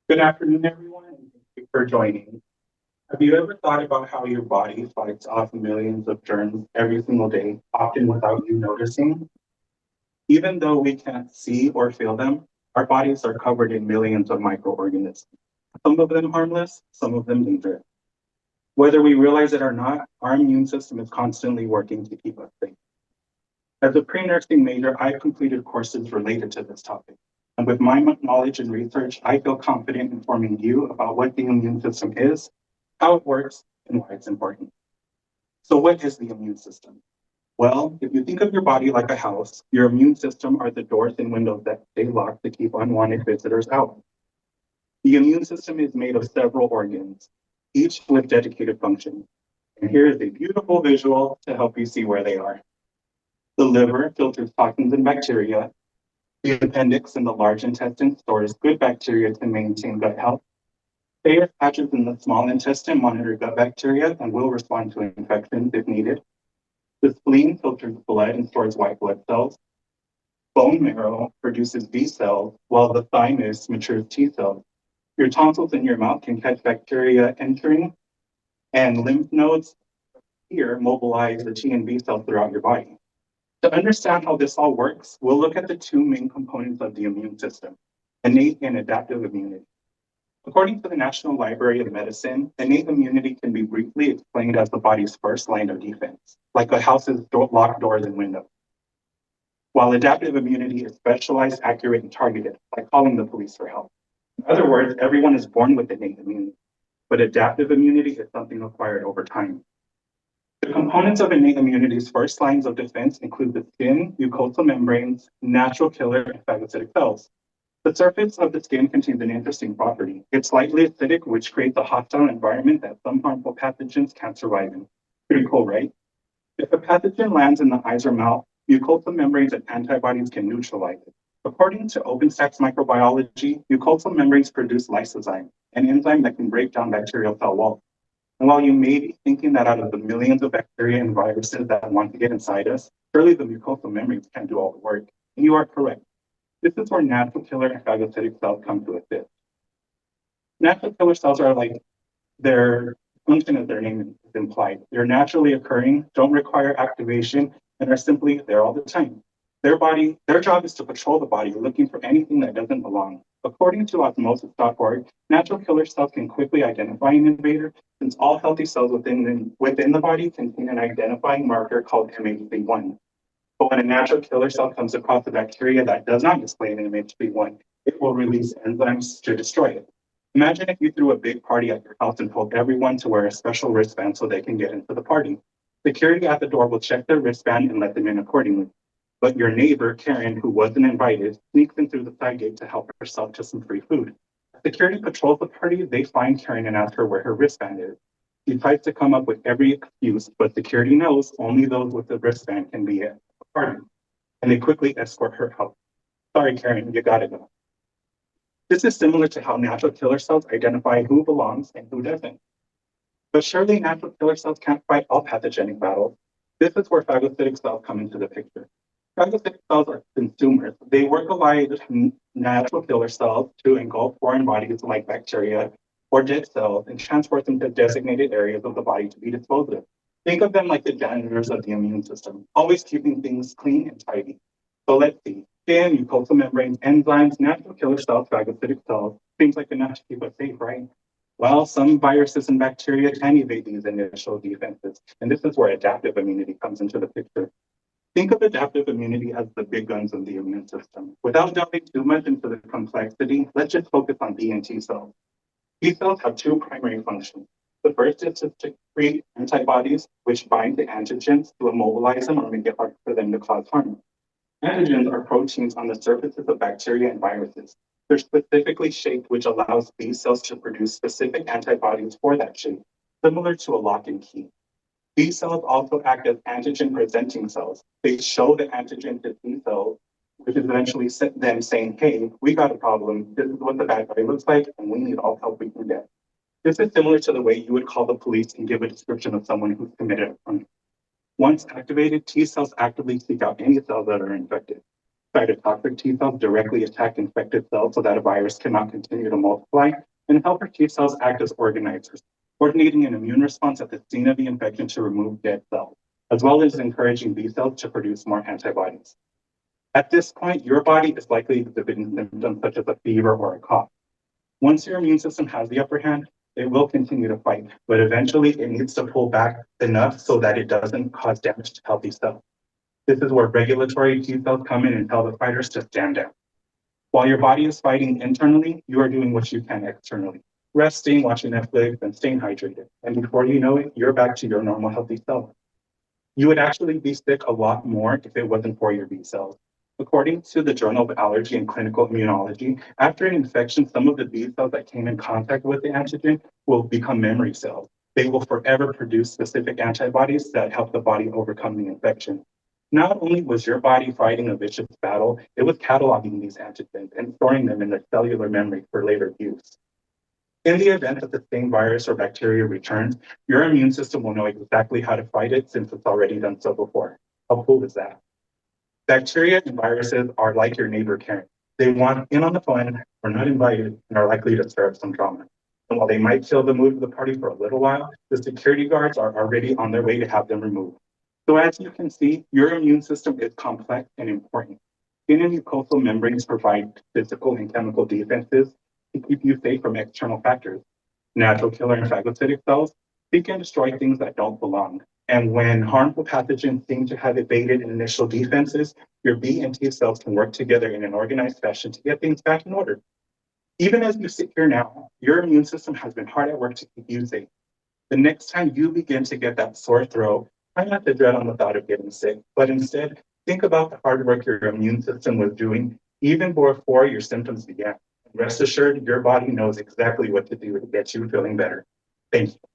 Good afternoon, everyone, and thank you for joining. Have you ever thought about how your body fights off millions of germs every single day, often without you noticing? Even though we can't see or feel them, our bodies are covered in millions of microorganisms. Some of them harmless, some of them dangerous. Whether we realize it or not, our immune system is constantly working to keep us safe. As a pre-nursing major, I've completed courses related to this topic. And with my knowledge and research, I feel confident informing you about what the immune system is, how it works, and why it's important. So what is the immune system? Well, if you think of your body like a house, your immune system are the doors and windows that stay locked to keep unwanted visitors out. The immune system is made of several organs, each with dedicated functions. And here is a beautiful visual to help you see where they are. The liver filters toxins and bacteria. The appendix in the large intestine stores good bacteria to maintain gut health. Peyer's patches in the small intestine monitor gut bacteria and will respond to infections if needed. The spleen filters blood and stores white blood cells. Bone marrow produces B cells, while the thymus matures T cells. Your tonsils in your mouth can catch bacteria entering, and lymph nodes here mobilize the T and B cells throughout your body. To understand how this all works, we'll look at the two main components of the immune system, innate and adaptive immunity. According to the National Library of Medicine, innate immunity can be briefly explained as the body's first line of defense, like a house's locked doors and windows. While adaptive immunity is specialized, accurate, and targeted, like calling the police for help. In other words, everyone is born with innate immunity, but adaptive immunity is something acquired over time. The components of innate immunity's first lines of defense include the skin, mucosal membranes, natural killer, and phagocytic cells. The surface of the skin contains an interesting property. It's slightly acidic, which creates a hostile environment that some harmful pathogens can't survive in. Pretty cool, right? If a pathogen lands in the eyes or mouth, mucosal membranes and antibodies can neutralize it. According to OpenStack's microbiology, mucosal membranes produce lysozyme, an enzyme that can break down bacterial cell walls. And while you may be thinking that out of the millions of bacteria and viruses that want to get inside us, surely the mucosal membranes can do all the work. And you are correct. This is where natural killer and phagocytic cells come to assist. Natural killer cells are like their function, as their name is implied. They're naturally occurring, don't require activation, and are simply there all the time. Their job is to patrol the body, looking for anything that doesn't belong. According to osmosis.org, natural killer cells can quickly identify an invader, since all healthy cells within the body contain an identifying marker called MHC1. But when a natural killer cell comes across a bacteria that does not display an MHC1, it will release enzymes to destroy it. Imagine if you threw a big party at your house and told everyone to wear a special wristband so they can get into the party. Security at the door will check their wristband and let them in accordingly. But your neighbor, Karen, who wasn't invited, sneaks in through the side gate to help herself to some free food. Security patrols the party, they find Karen and ask her where her wristband is. She tries to come up with every excuse, but security knows only those with the wristband can be at the party, and they quickly escort her out. Sorry, Karen, you gotta go. This is similar to how natural killer cells identify who belongs and who doesn't. But surely natural killer cells can't fight all pathogenic battles. This is where phagocytic cells come into the picture. Phagocytic cells are consumers. They work alike natural killer cells to engulf foreign bodies like bacteria or dead cells and transport them to designated areas of the body to be disposed of. Think of them like the janitors of the immune system, always keeping things clean and tidy. So let's see. Skin, mucosal membranes, enzymes, natural killer cells, phagocytic cells, seems like enough to keep us safe, right? Well, some viruses and bacteria can evade these initial defenses, and this is where adaptive immunity comes into the picture. Think of adaptive immunity as the big guns of the immune system. Without delving too much into the complexity, let's just focus on B and T cells. T cells have two primary functions. The first is to create antibodies, which bind to antigens to immobilize them or make it hard for them to cause harm. Antigens are proteins on the surfaces of bacteria and viruses. They're specifically shaped, which allows B cells to produce specific antibodies for that shape, similar to a lock and key. B cells also act as antigen presenting cells. They show the antigen to T cells, which is eventually them saying, hey, we got a problem. This is what the bad guy looks like, and we need all help we can get. This is similar to the way you would call the police and give a description of someone who's committed a crime. Once activated, T cells actively seek out any cells that are infected. Cytotoxic T cells directly attack infected cells so that a virus cannot continue to multiply, and helper T cells act as organizers, coordinating an immune response at the scene of the infection to remove dead cells, as well as encouraging B cells to produce more antibodies. At this point, your body is likely exhibiting symptoms such as a fever or a cough. Once your immune system has the upper hand, it will continue to fight, but eventually it needs to pull back enough so that it doesn't cause damage to healthy cells. This is where regulatory T cells come in and tell the fighters to stand down. While your body is fighting internally, you are doing what you can externally, resting, watching Netflix, and staying hydrated. And before you know it, you're back to your normal healthy self. You would actually be sick a lot more if it wasn't for your B cells. According to the Journal of Allergy and Clinical Immunology, after an infection, some of the B cells that came in contact with the antigen will become memory cells. They will forever produce specific antibodies that help the body overcome the infection. Not only was your body fighting a vicious battle, it was cataloging these antigens and storing them in the cellular memory for later use. In the event that the same virus or bacteria returns, your immune system will know exactly how to fight it since it's already done so before. How cool is that? Bacteria and viruses are like your neighbor Karen. They want in on the fun, are not invited, and are likely to stir up some drama. And while they might kill the mood of the party for a little while, the security guards are already on their way to have them removed. So as you can see, your immune system is complex and important. Skin and mucosal membranes provide physical and chemical defenses to keep you safe from external factors. Natural killer and phagocytic cells, they can destroy things that don't belong. And when harmful pathogens seem to have evaded initial defenses, your B and T cells can work together in an organized fashion to get things back in order. Even as you sit here now, your immune system has been hard at work to keep you safe. The next time you begin to get that sore throat, try not to dread on the thought of getting sick, but instead think about the hard work your immune system was doing even before your symptoms began. Rest assured, your body knows exactly what to do to get you feeling better. Thank you.